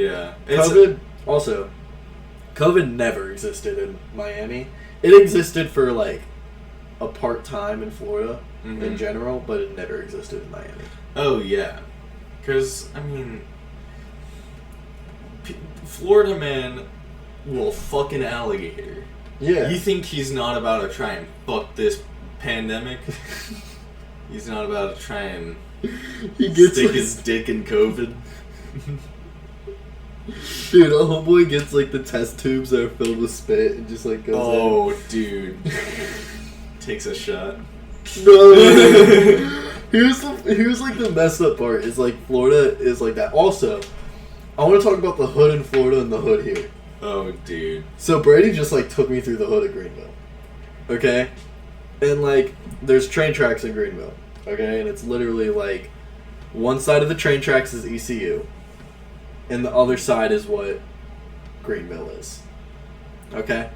COVID never existed in Miami. It existed for like a part-time in Florida in general, but it never existed in Miami. Oh yeah, because I mean, Florida man will fuck an alligator. Yeah. You think he's not about to try and fuck this pandemic? He's not about to try and stick his dick in COVID. Dude, a homeboy gets like the test tubes that are filled with spit and just like goes Oh, dude. Takes a shot. No. Here's like the messed up part is like Florida is like that. Also, I want to talk about the hood in Florida and the hood here. Oh, dude. So Brady just like took me through the hood of Greenville. Okay? And like there's train tracks in Greenville. Okay? And it's literally like one side of the train tracks is ECU and the other side is what Greenville is. Okay?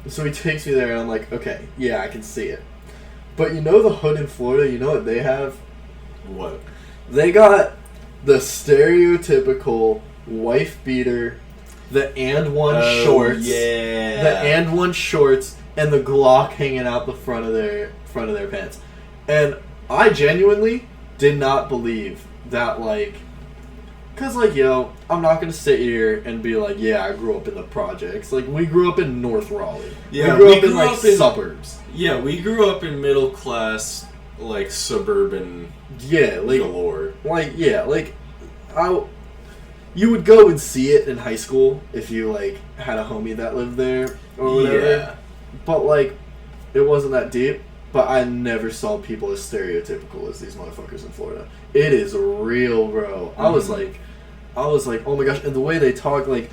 So he takes me there, and I'm like, okay, yeah, I can see it. But you know the hood in Florida, you know what they have? What? They got the stereotypical wife beater, the and one shorts, yeah, the and one shorts, and the Glock hanging out the front of their pants. And I genuinely did not believe that, like, cause like, yo, I'm not gonna sit here and be like, yeah, I grew up in the projects. Like, we grew up in North Raleigh. Yeah, we grew up in like suburbs. Yeah, we grew up in middle class, like suburban. Yeah, like galore. Like yeah, like you would go and see it in high school if you like had a homie that lived there or whatever. Yeah. But like, it wasn't that deep. But I never saw people as stereotypical as these motherfuckers in Florida. It is real, bro. Mm-hmm. I was like, oh my gosh. And the way they talk, like,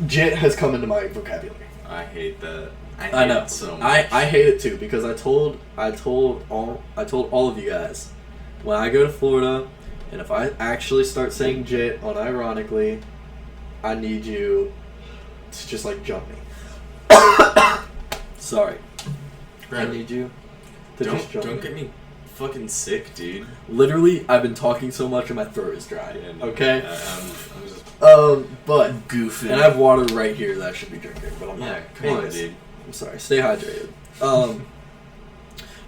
jit has come into my vocabulary. I hate that. I know. It so much. I hate it too because I told all of you guys when I go to Florida, and if I actually start saying jit unironically, I need you to just like jump me. Sorry. I need you to just jump. Don't get me fucking sick, dude. Literally, I've been talking so much and my throat is dry. Yeah, no, okay? I'm just but goofing. And I have water right here that I should be drinking, but I'm not. Yeah, come on, dude. I'm sorry. Stay hydrated.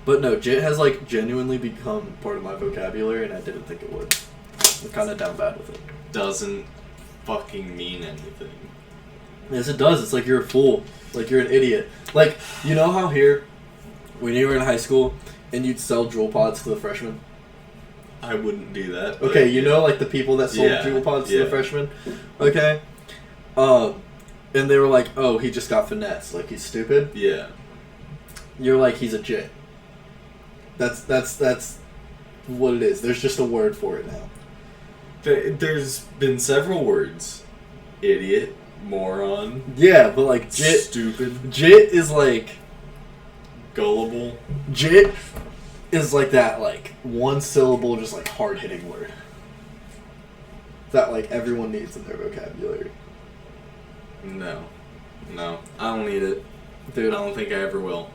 But no, jit has like genuinely become part of my vocabulary, and I didn't think it would. I'm kind of down bad with it. Doesn't fucking mean anything. Yes, it does. It's like you're a fool. Like you're an idiot. Like, you know how here, when you were in high school, and you'd sell Jewel Pods to the freshmen? I wouldn't do that. Okay, you know, like the people that sold Jewel Pods to the freshmen? Okay? And they were like, oh, he just got finessed. Like, he's stupid? Yeah. You're like, he's a jit. That's what it is. There's just a word for it now. There's been several words. Idiot. Moron. Yeah, but like, jit... Stupid. Jit is like... Gullible. Jit is like that, like, one syllable, just like hard-hitting word. That, like, everyone needs in their vocabulary. No. I don't need it. Dude. I don't think I ever will.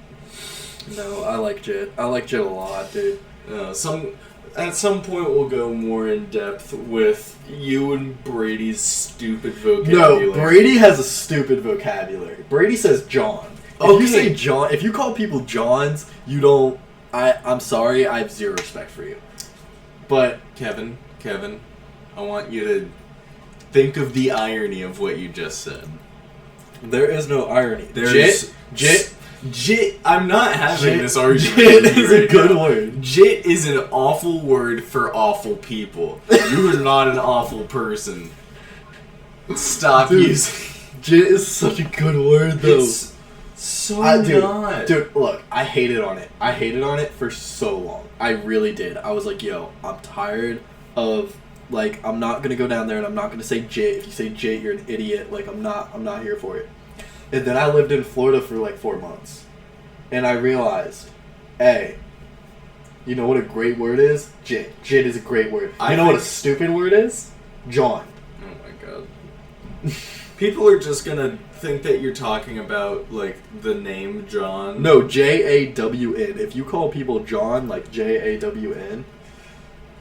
No, I like jit. I like jit a lot, dude. At some point we'll go more in depth with you and Brady's stupid vocabulary. No, Brady has a stupid vocabulary. Brady says John. If you say John, if you call people Johns, you don't... I'm sorry, I have zero respect for you. But... Kevin, I want you to think of the irony of what you just said. There is no irony. Jit. I'm not having this argument. Jit is a good word. Jit is an awful word for awful people. You are not an awful person. Stop using. Jit is such a good word, though. It's so not. Dude, look, I hated on it. I hated on it for so long. I really did. I was like, yo, I'm tired of, like, I'm not gonna go down there and I'm not gonna say Jit. If you say Jit, you're an idiot. Like, I'm not here for it. And then I lived in Florida for like 4 months. And I realized, hey, you know what a great word is? Jit. Jit is a great word. You know what a stupid word is? John. Oh my god. People are just gonna think that you're talking about, like, the name John. No, J-A-W-N. If you call people John, like J-A-W-N,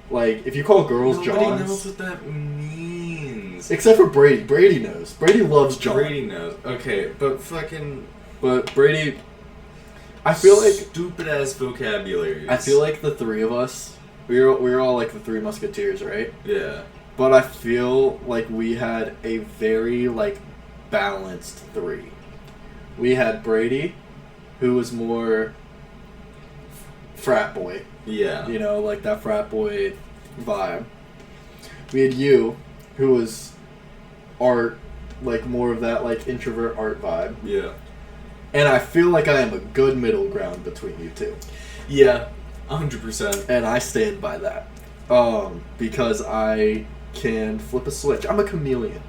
like, if you call girls Johns... Nobody knows what that means. Except for Brady. Brady knows. Brady loves John. Brady knows. Okay, but fucking... But Brady... I feel like... Stupid-ass vocabulary. I feel like the three of us, we were all like the Three Musketeers, right? Yeah. But I feel like we had a very, like, balanced three. We had Brady, who was more frat boy. Yeah. You know, like that frat boy vibe. We had you, who was art, like more of that, like, introvert art vibe. Yeah. And I feel like I am a good middle ground between you two. Yeah. 100%. And I stand by that. Because I can flip a switch. I'm a chameleon.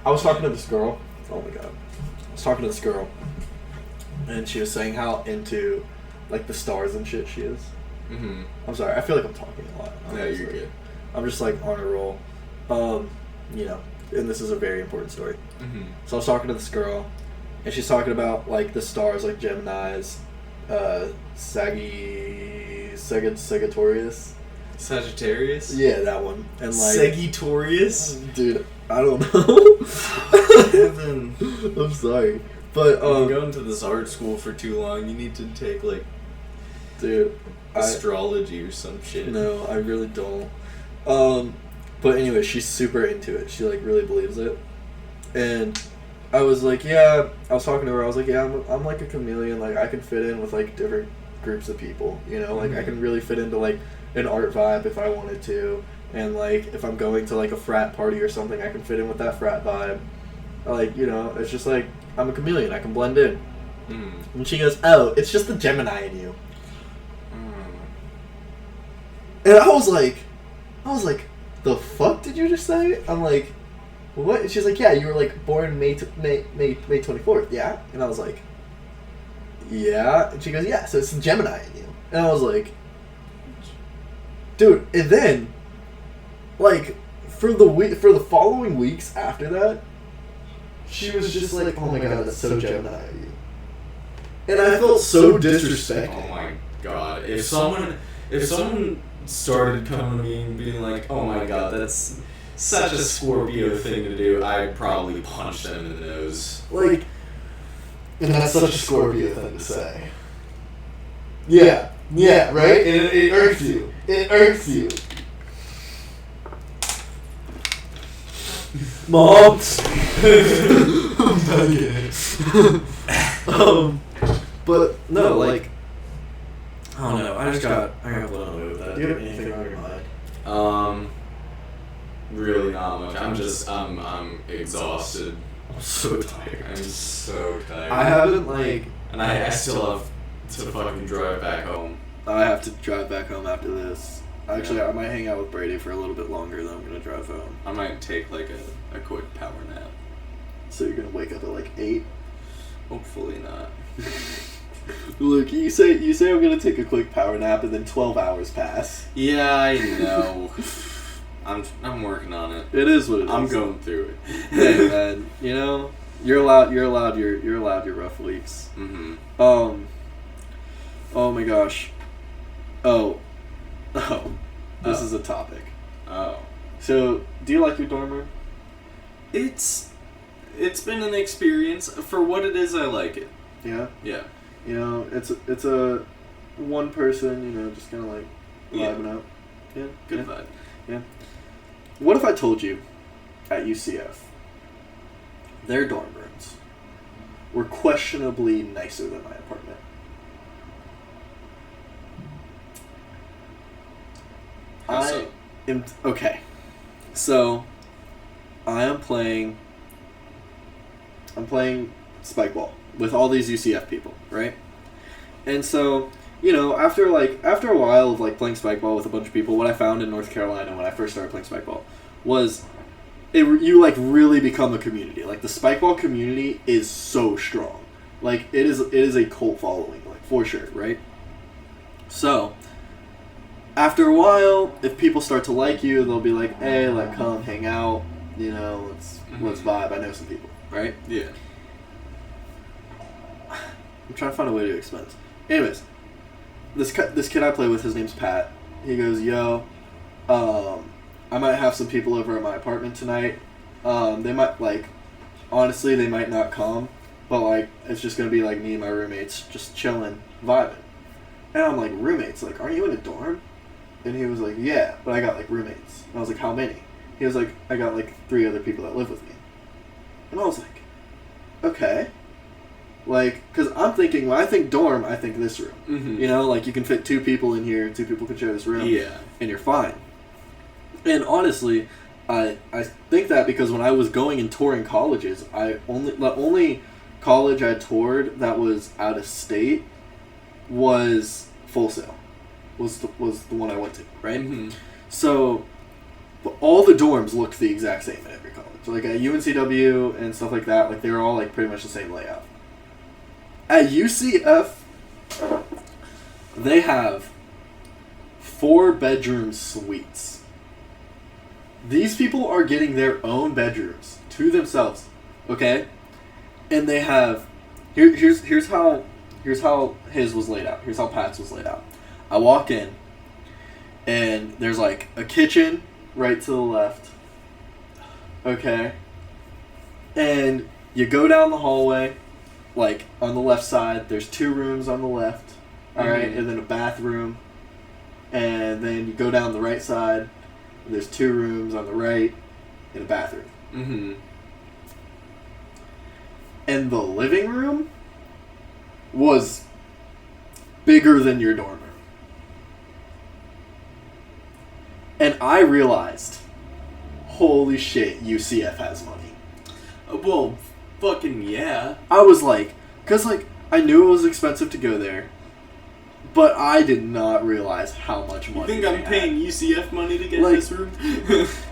I was talking to this girl. Oh my god. I was talking to this girl. And she was saying how into, like, the stars and shit she is. Mm-hmm. I'm sorry. I feel like I'm talking a lot. Yeah, you're good. I'm just, like, on a roll. You know. And this is a very important story. Mm-hmm. So I was talking to this girl. And she's talking about, like, the stars, like Gemini's, Sagittarius. Sagittarius? Yeah, that one. And like Sagittarius? Dude, I don't know. Heaven. I'm sorry. But I've been going to this art school for too long. You need to take, like, dude, astrology or some shit. No, I really don't. But anyway, she's super into it. She, like, really believes it. And I was like, yeah, I was talking to her, I was like, yeah, I'm like a chameleon, like, I can fit in with, like, different groups of people, you know, like, I can really fit into, like, an art vibe if I wanted to, and, like, if I'm going to, like, a frat party or something, I can fit in with that frat vibe, like, you know, it's just, like, I'm a chameleon, I can blend in, and she goes, oh, it's just the Gemini in you, and I was like, the fuck did you just say? I'm like, what? And she's like, yeah, you were, like, born May 24th, yeah? And I was like, yeah. And she goes, yeah, so it's the Gemini in you. And I was like, dude. And then, like, for the following weeks after that, she was just like, oh my god, that's so Gemini of you. And I felt so disrespected. Oh my god. If someone started coming to me and being like, oh my god, that's such a Scorpio thing to do, I'd probably punch them in the nose. Like, and that's such a Scorpio thing to say. Yeah, right? And it irks you. It irks you. Mom! But, no, like, I don't know, I got blown away with that. Do you have anything on your mind? Really not much. I'm exhausted. I'm so tired. I'm so tired. I haven't, like... And I still have to fucking drive back home. I have to drive back home after this. Actually, I might hang out with Brady for a little bit longer, then I'm gonna drive home. I might take, like, a quick power nap. So you're gonna wake up at, like, 8? Hopefully not. Look, you say I'm gonna take a quick power nap and then 12 hours pass. Yeah, I know. I'm working on it. It is what it is. I'm going through it. Hey, man, you know, you're allowed your rough weeks. Mm-hmm. Oh my gosh. This is a topic. Oh. So, do you like your dorm room? It's been an experience. For what it is, I like it. Yeah? Yeah. You know, it's a one person, you know, just kind of like vibing out. Yeah. Good vibe. Yeah. What if I told you at UCF, their dorm rooms were questionably nicer than my apartment. How so? Okay. So, I'm playing spike ball with all these UCF people, right? And so, after a while of like playing spike ball with a bunch of people, what I found in North Carolina when I first started playing spike ball was you like really become a community. Like the spike ball community is so strong. Like it is a cult following, like for sure, right? So, after a while, if people start to like you, they'll be like, "Hey, like come hang out, let's vibe." I know some people, right? Yeah. I'm trying to find a way to explain this. Anyways, this kid I play with, his name's Pat. He goes, "Yo, I might have some people over at my apartment tonight. They might honestly, they might not come, but like it's just gonna be like me and my roommates just chilling, vibing." And I'm like, "Roommates? Like, aren't you in a dorm?" And he was like, "Yeah, but I got like roommates." And I was like, "How many?" He was like, "I got like 3 other people that live with me." And I was like, "Okay." Like, because I'm thinking, when I think dorm, I think this room. Mm-hmm. Like you can fit 2 people in here, 2 people can share this room. Yeah. And you're fine. And honestly, I think that because when I was going and touring colleges, the only college I toured that was out of state was Full Sail. Was the one I went to, right? Mm-hmm. So, all the dorms looked the exact same at every college. So, like at UNCW and stuff like that, like they were all like pretty much the same layout. At UCF, they have 4-bedroom suites. These people are getting their own bedrooms to themselves, okay? And they have here's how his was laid out. Here's how Pat's was laid out. I walk in, and there's like a kitchen right to the left, okay? And you go down the hallway, like on the left side, there's 2 rooms on the left, alright, and then a bathroom. And then you go down the right side, and there's 2 rooms on the right and a bathroom. Mm-hmm. And the living room was bigger than your dorm room. And I realized, holy shit, UCF has money. Well, fucking yeah. I was like, because like, I knew it was expensive to go there, but I did not realize how much money. You think I'm paying UCF money to get this room?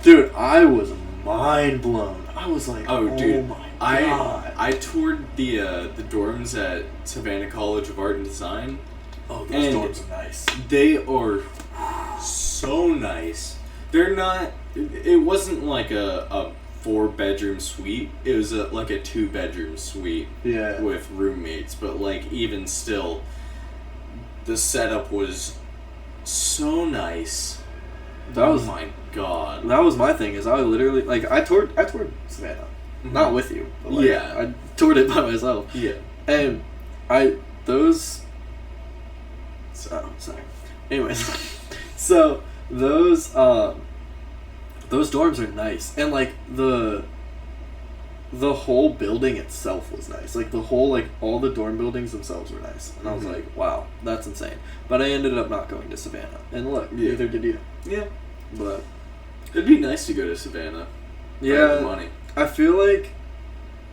Dude, I was mind blown. I was like, oh dude, my God. I toured the dorms at Savannah College of Art and Design. Oh, those dorms are nice. They are so nice. They're not. It wasn't like a 4-bedroom suite. It was like a 2-bedroom suite. Yeah. With roommates, but like even still, the setup was so nice. Oh my God. That was my thing. Is I literally I toured Savannah, not with you. But I toured it by myself. Yeah. And sorry. Anyways, so those dorms are nice, and like the whole building itself was nice. Like the whole all the dorm buildings themselves were nice, and I was like, wow, that's insane. But I ended up not going to Savannah, and look, neither did you. Yeah, but it'd be nice to go to Savannah. Yeah, money. I feel like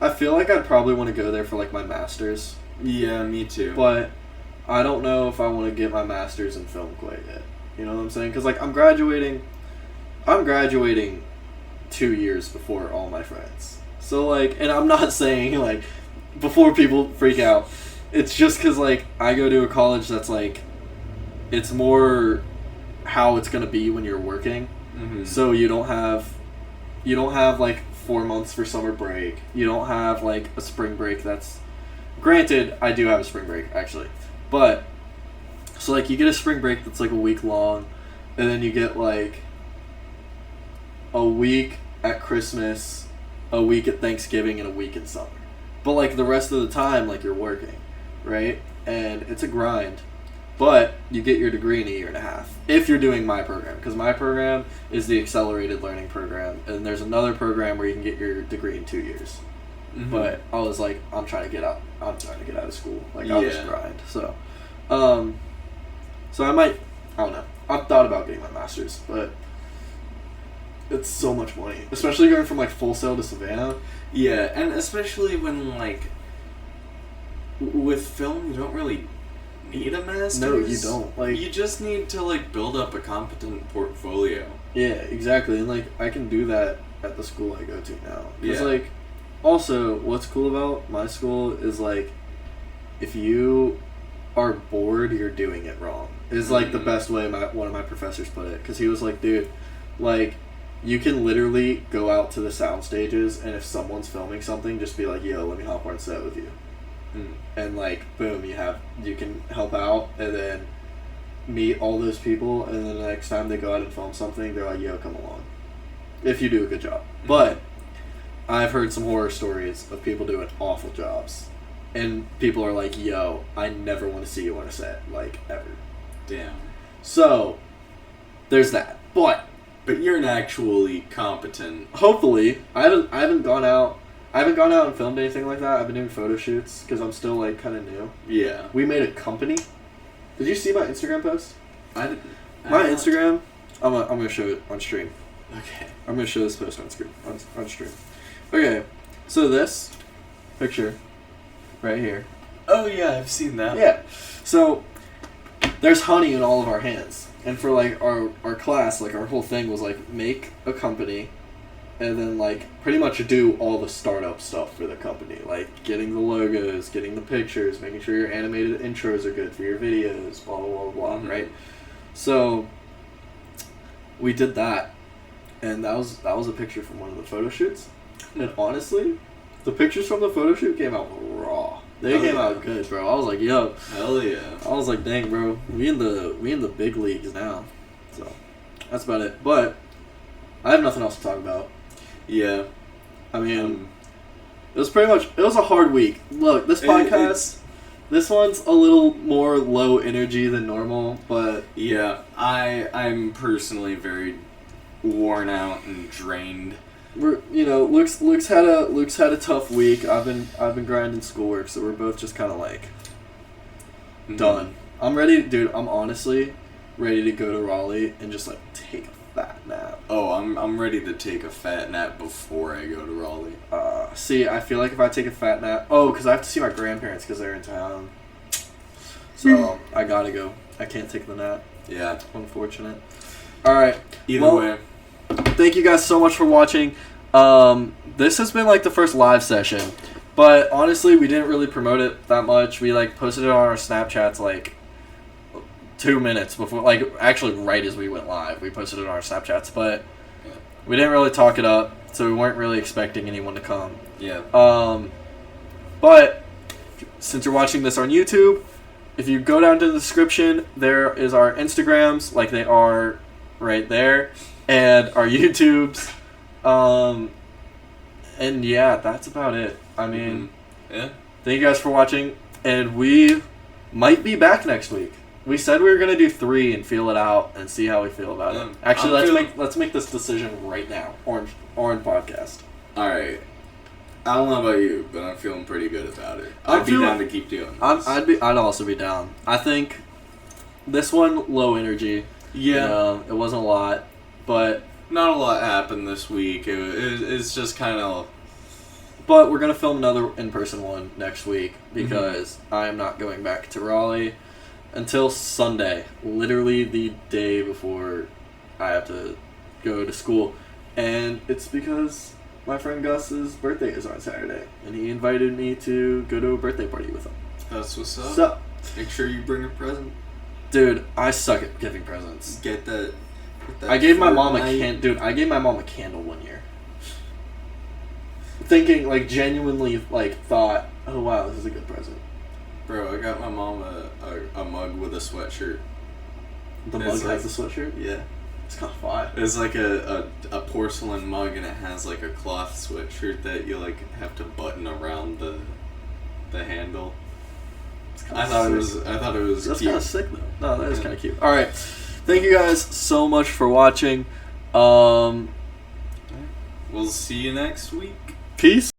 I'd probably want to go there for like my master's. Yeah, me too. But I don't know if I want to get my master's in film quite yet. You know what I'm saying? Because like I'm graduating 2 years before all my friends. So like, and I'm not saying like before people freak out. It's just because like I go to a college that's like, it's more how it's gonna be when you're working. Mm-hmm. So you don't have like 4 months for summer break. You don't have like a spring break. That's granted. I do have a spring break actually, but so like you get a spring break that's like a week long, and then you get like a week at Christmas, a week at Thanksgiving, and a week in summer. But like the rest of the time, like you're working, right? And it's a grind. But you get your degree in a year and a half if you're doing my program, because my program is the accelerated learning program, and there's another program where you can get your degree in 2 years. Mm-hmm. but I was like, I'm trying to get out of school. Like, I'll just Yeah. grind. So, so I don't know. I've thought about getting my master's, but it's so much money, especially going from like Full Sail to Savannah. Yeah, and especially when like with film, you don't really need a master's. No, you don't. Like, you just need to like build up a competent portfolio. yeah, exactly. And like, I can do that at the school I go to now. Because Yeah. like, also, what's cool about my school is like, if you are bored, you're doing it wrong. Is like the best way one of my professors put it. Because he was like, dude, like, you can literally go out to the sound stages, and if someone's filming something, just be like, yo, let me hop on set with you. And like, boom, you can help out, and then meet all those people, and then the next time they go out and film something, they're like, yo, come along. If you do a good job. Mm-hmm. But I've heard some horror stories of people doing awful jobs. And people are like, yo, I never want to see you on a set, like, ever. Damn. So, there's that. But you're an actually competent. hopefully, I haven't gone out and filmed anything like that. I've been doing photo shoots because I'm still like kind of new. Yeah. We made a company. Did you see my Instagram post? I didn't. My Instagram. I'm gonna show it on stream. Okay. I'm gonna show this post on screen on stream. Okay, so this picture right here. Oh yeah, I've seen that. Yeah. So there's honey in all of our hands, and for like our class, like our whole thing was like make a company, and then like pretty much do all the startup stuff for the company, like getting the logos, getting the pictures, making sure your animated intros are good for your videos, blah blah blah blah. Mm-hmm. Right. So we did that, and that was a picture from one of the photo shoots. And honestly, the pictures from the photo shoot came out raw. They came out good, bro. I was like, yo. Hell yeah. I was like, dang, bro. We in the big leagues now. So that's about it. But I have nothing else to talk about. Yeah. I mean, it was a hard week. Look, this podcast, this one's a little more low energy than normal, but yeah, I'm personally very worn out and drained. Luke's had a tough week. I've been grinding schoolwork, so we're both just kind of like done. I'm ready, dude. I'm honestly ready to go to Raleigh and just like take a fat nap. Oh, I'm ready to take a fat nap before I go to Raleigh. See, I feel like if I take a fat nap, because I have to see my grandparents because they're in town. So I gotta go. I can't take the nap. Yeah. Unfortunate. All right. Either way. Thank you guys so much for watching. This has been like the first live session, but honestly, we didn't really promote it that much. We like posted it on our Snapchats like 2 minutes before, like actually right as we went live, we posted it on our Snapchats, but we didn't really talk it up, so we weren't really expecting anyone to come. Yeah. But since you're watching this on YouTube, if you go down to the description, there is our Instagrams, like they are right there, and our YouTubes. And yeah, that's about it. I mean, yeah. Thank you guys for watching, and we might be back next week. We said we were gonna do 3 and feel it out and see how we feel about it. Actually, let's make this decision right now. Orange podcast. All right. I don't know about you, but I'm feeling pretty good about it. I'd be down to keep doing this. I'd also be down. I think this one low energy. Yeah. It wasn't a lot, but not a lot happened this week. It's just kind of. But we're gonna film another in-person one next week because I am not going back to Raleigh until Sunday, literally the day before I have to go to school, and it's because my friend Gus's birthday is on Saturday, and he invited me to go to a birthday party with him. That's what's up. So, make sure you bring a present. Dude, I suck at giving presents. Get that I gave my mom I gave my mom a candle one year. Thinking, like, genuinely, like, thought, oh wow, this is a good present. Bro, I got my mom a mug with a sweatshirt. The mug has a sweatshirt? Yeah. It's kind of fire. It's like a porcelain mug, and it has like a cloth sweatshirt that you like have to button around the handle. I thought it was That's cute. kind of sick though. No, that is kind of cute. All right, thank you guys so much for watching. We'll see you next week. Peace.